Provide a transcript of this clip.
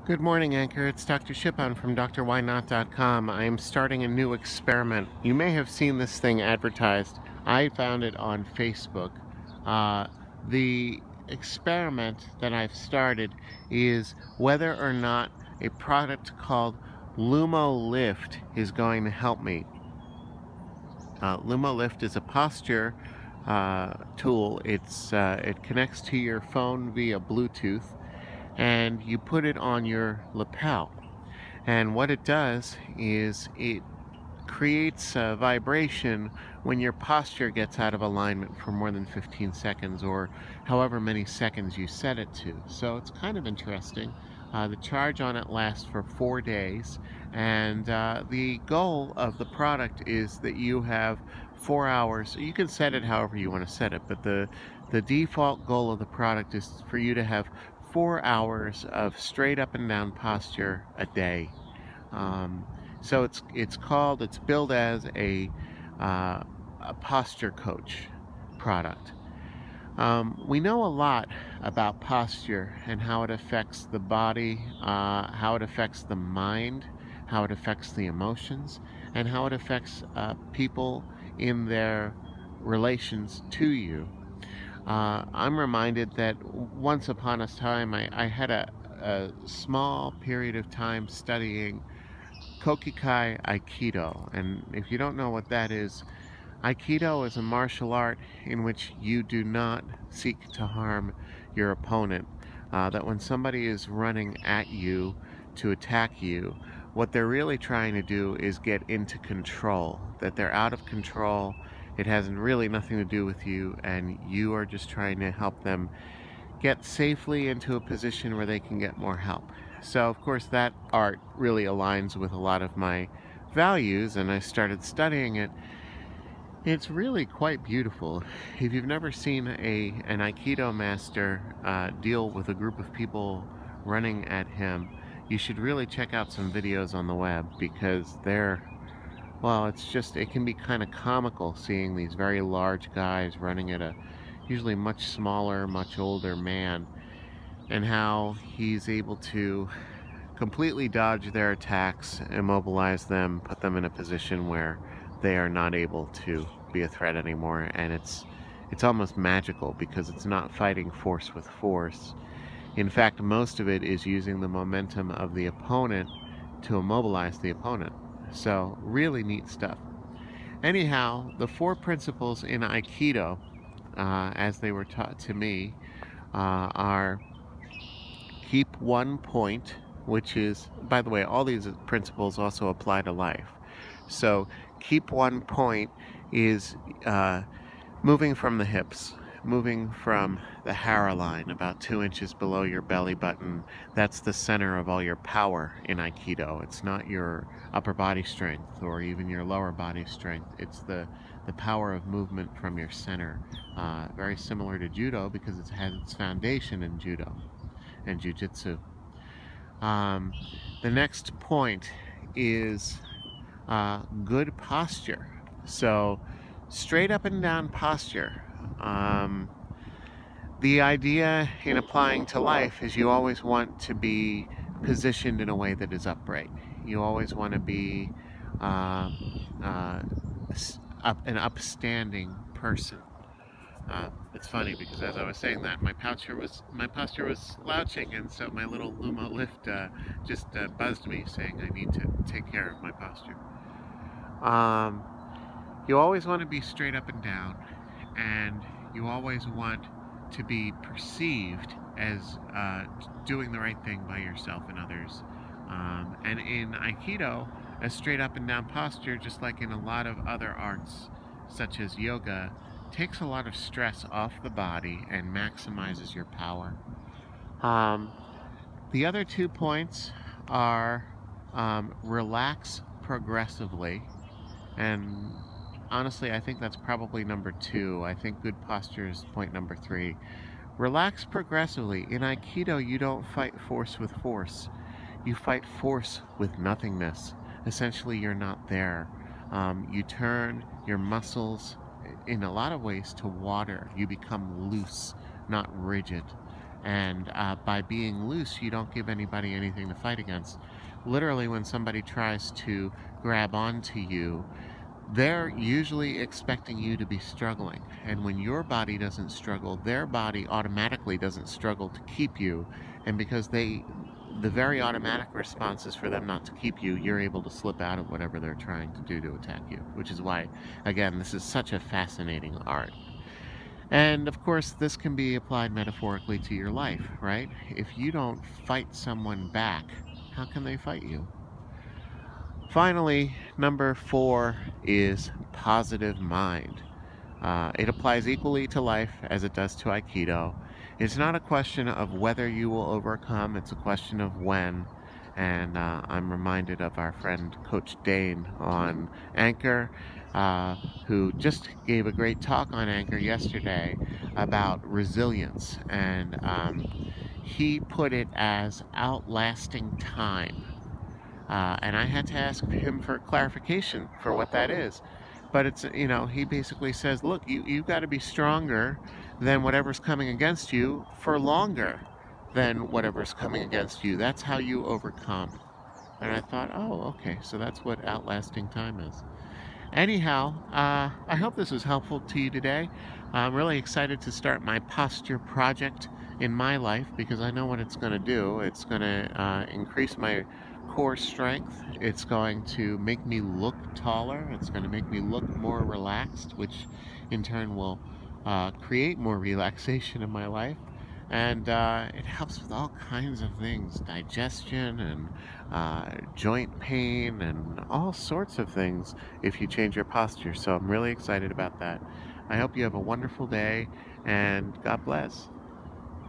Good morning, Anchor. It's Dr. Shipon from drwhynot.com. I am starting a new experiment. You may have seen this thing advertised. I found it on Facebook. The experiment that I've started is whether or not a product called Lumo Lift is going to help me. Lumo Lift is a posture tool. It connects to your phone via Bluetooth, and you put it on your lapel. And what it does is it creates a vibration when your posture gets out of alignment for more than 15 seconds or however many seconds you set it to. So it's kind of interesting. The charge on it lasts for 4 days, and the goal of the product is that you have 4 hours. You can set it however you want to set it, but the default goal of the product is for you to have 4 hours of straight up and down posture a day. Um, so it's billed as a posture coach product. We know a lot about posture and how it affects the body, how it affects the mind, how it affects the emotions, and how it affects people in their relations to you. I'm reminded that once upon a time I had a small period of time studying Kokikai Aikido. And if you don't know what that is, Aikido is a martial art in which you do not seek to harm your opponent. That when somebody is running at you to attack you, what they're really trying to do is get into control. That they're out of control. It has really nothing to do with you, and you are just trying to help them get safely into a position where they can get more help. So, of course, that art really aligns with a lot of my values, and I started studying it. It's really quite beautiful. If you've never seen an Aikido master deal with a group of people running at him, you should really check out some videos on the web because it can be kind of comical seeing these very large guys running at a usually much smaller, much older man, and how he's able to completely dodge their attacks, immobilize them, put them in a position where they are not able to be a threat anymore. And it's almost magical because it's not fighting force with force. In fact, most of it is using the momentum of the opponent to immobilize the opponent. So, really neat stuff. Anyhow, the four principles in Aikido, as they were taught to me, are keep one point, which is, by the way, all these principles also apply to life. So, keep one point is moving from the hips, moving from the hara line, about 2 inches below your belly button. That's the center of all your power in Aikido. It's not your upper body strength or even your lower body strength. It's the power of movement from your center. Very similar to Judo because it has its foundation in Judo and Jiu-Jitsu. Um, the next point is good posture. So, straight up and down posture. Um, the idea in applying to life is you always want to be positioned in a way that is upright. You always want to be uh, uh, an upstanding person. It's funny because as I was saying that, my posture was slouching, and so my little Lumo lift just buzzed me, saying I need to take care of my posture. Um, you always want to be straight up and down, and you always want to be perceived as doing the right thing by yourself and others. And in Aikido, a straight up and down posture, just like in a lot of other arts, such as yoga, takes a lot of stress off the body and maximizes your power. Um, the other 2 points are relax progressively, and honestly, I think that's probably number 2. I think good posture is point number 3. Relax progressively. In Aikido, you don't fight force with force. You fight force with nothingness. Essentially, you're not there. You turn your muscles in a lot of ways to water. You become loose, not rigid. And by being loose, you don't give anybody anything to fight against. Literally, when somebody tries to grab onto you, they're usually expecting you to be struggling. And when your body doesn't struggle, their body automatically doesn't struggle to keep you. And because the very automatic response is for them not to keep you, you're able to slip out of whatever they're trying to do to attack you, which is why, again, this is such a fascinating art. And of course, this can be applied metaphorically to your life, right? If you don't fight someone back, how can they fight you? Finally, number 4 is positive mind. It applies equally to life as it does to Aikido. It's not a question of whether you will overcome, it's a question of when. And I'm reminded of our friend Coach Dane on Anchor, uh, who just gave a great talk on Anchor yesterday about resilience. And he put it as outlasting time. And I had to ask him for clarification for what that is. But it's, he basically says, look, you got to be stronger than whatever's coming against you for longer than whatever's coming against you. That's how you overcome. And I thought, oh, okay, so that's what outlasting time is. Anyhow, I hope this was helpful to you today. I'm really excited to start my posture project in my life because I know what it's going to do. It's going to increase my core strength. It's going to make me look taller. It's going to make me look more relaxed, which in turn will create more relaxation in my life. And it helps with all kinds of things, digestion and joint pain and all sorts of things if you change your posture. So I'm really excited about that. I hope you have a wonderful day, and God bless.